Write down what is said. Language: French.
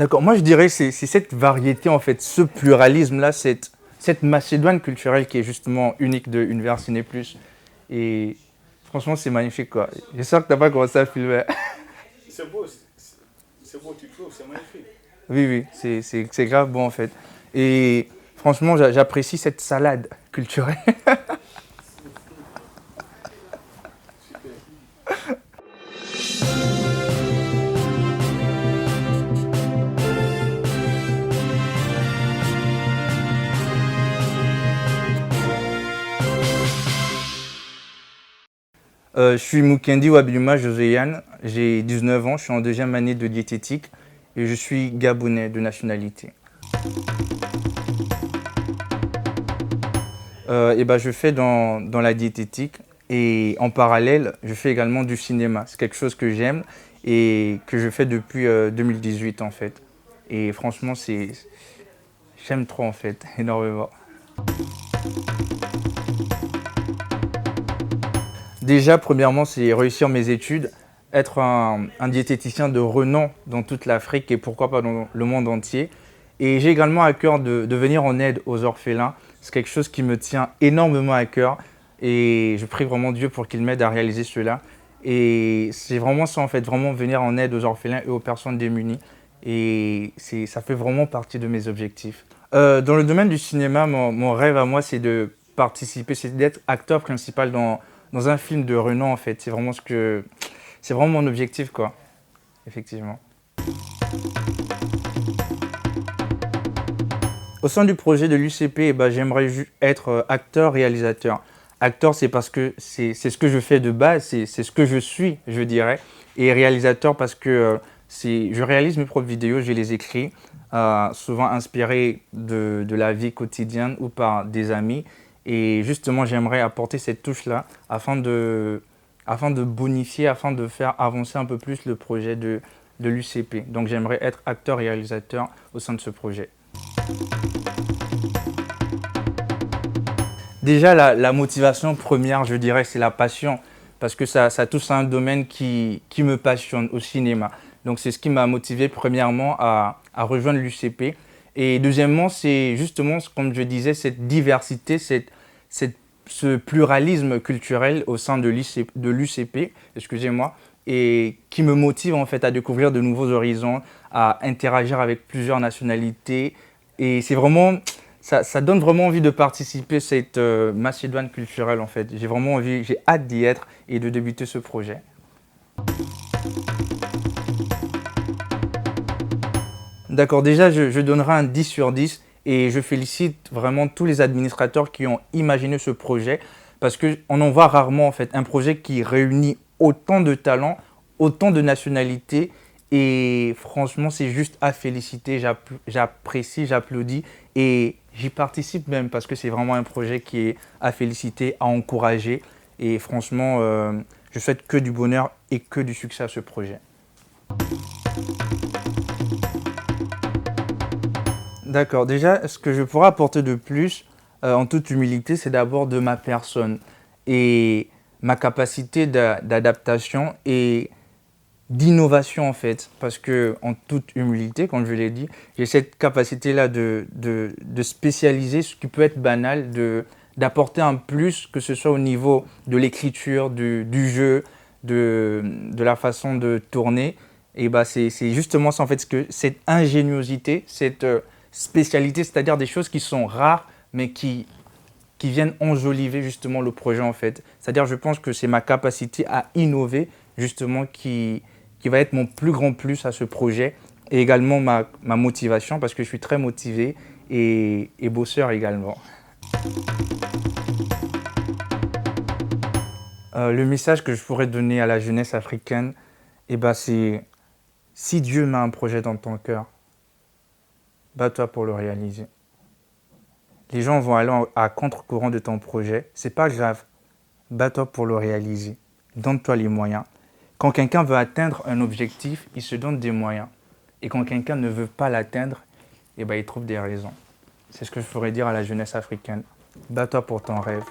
D'accord, moi je dirais que c'est cette variété, en fait, ce pluralisme-là, cette Macédoine culturelle qui est justement unique de Univers Ciné Plus. Et franchement, c'est magnifique, quoi. J'espère que tu n'as pas commencé à filmer. C'est beau, c'est beau, tu trouves, c'est magnifique. Oui, oui, c'est grave bon, en fait. Et franchement, j'apprécie cette salade culturelle. Super. Je suis Mukendi Wabiluma Joséyan, j'ai 19 ans, je suis en deuxième année de diététique et je suis gabonais de nationalité. Et ben, je fais dans la diététique et en parallèle, je fais également du cinéma. C'est quelque chose que j'aime et que je fais depuis 2018 en fait. Et franchement, j'aime trop en fait, énormément. Déjà, premièrement, c'est réussir mes études, être un diététicien de renom dans toute l'Afrique et pourquoi pas dans le monde entier. Et j'ai également à cœur de venir en aide aux orphelins. C'est quelque chose qui me tient énormément à cœur et je prie vraiment Dieu pour qu'il m'aide à réaliser cela. Et c'est vraiment ça en fait, vraiment venir en aide aux orphelins et aux personnes démunies. Et ça fait vraiment partie de mes objectifs. Dans le domaine du cinéma, mon rêve à moi, c'est de participer, c'est d'être acteur principal dans un film de renom en fait. C'est vraiment mon objectif quoi, effectivement. Au sein du projet de l'UCP, eh ben, j'aimerais être acteur, réalisateur. Acteur, c'est parce que c'est ce que je fais de base, c'est ce que je suis, je dirais. Et réalisateur parce que je réalise mes propres vidéos, je les écris, souvent inspirés de la vie quotidienne ou par des amis. Et justement, j'aimerais apporter cette touche-là afin de bonifier, afin de faire avancer un peu plus le projet de l'UCP. Donc j'aimerais être acteur-réalisateur au sein de ce projet. Déjà, la motivation première, je dirais, c'est la passion. Parce que ça touche à un domaine qui me passionne au cinéma. Donc, c'est ce qui m'a motivé premièrement à rejoindre l'UCP. Et deuxièmement, c'est justement, comme je disais, cette diversité, ce pluralisme culturel au sein de l'UCP, excusez-moi, et qui me motive en fait à découvrir de nouveaux horizons, à interagir avec plusieurs nationalités. Et c'est vraiment, ça donne vraiment envie de participer à cette Macédoine culturelle en fait. J'ai vraiment envie, j'ai hâte d'y être et de débuter ce projet. D'accord, déjà je donnerai un 10 sur 10 et je félicite vraiment tous les administrateurs qui ont imaginé ce projet parce qu'on en voit rarement en fait un projet qui réunit autant de talents, autant de nationalités et franchement c'est juste à féliciter, j'apprécie, j'applaudis et j'y participe même parce que c'est vraiment un projet qui est à féliciter, à encourager et franchement je souhaite que du bonheur et que du succès à ce projet. D'accord. Déjà, ce que je pourrais apporter de plus, en toute humilité, c'est d'abord de ma personne et ma capacité d'adaptation et d'innovation en fait. Parce que, en toute humilité, comme je l'ai dit, j'ai cette capacité-là de spécialiser ce qui peut être banal, d'apporter un plus, que ce soit au niveau de l'écriture, du jeu, de la façon de tourner. Et bah, c'est justement ça en fait, cette ingéniosité, cette spécialité, c'est-à-dire des choses qui sont rares, mais qui viennent enjoliver justement le projet en fait. C'est-à-dire je pense que c'est ma capacité à innover justement qui va être mon plus grand plus à ce projet et également ma motivation parce que je suis très motivé et bosseur également. Le message que je pourrais donner à la jeunesse africaine, eh ben, c'est si Dieu met un projet dans ton cœur, bats-toi pour le réaliser. Les gens vont aller à contre-courant de ton projet, c'est pas grave, bats-toi pour le réaliser. Donne-toi les moyens. Quand quelqu'un veut atteindre un objectif, il se donne des moyens. Et quand quelqu'un ne veut pas l'atteindre, eh ben, il trouve des raisons. C'est ce que je pourrais dire à la jeunesse africaine. Bats-toi pour ton rêve.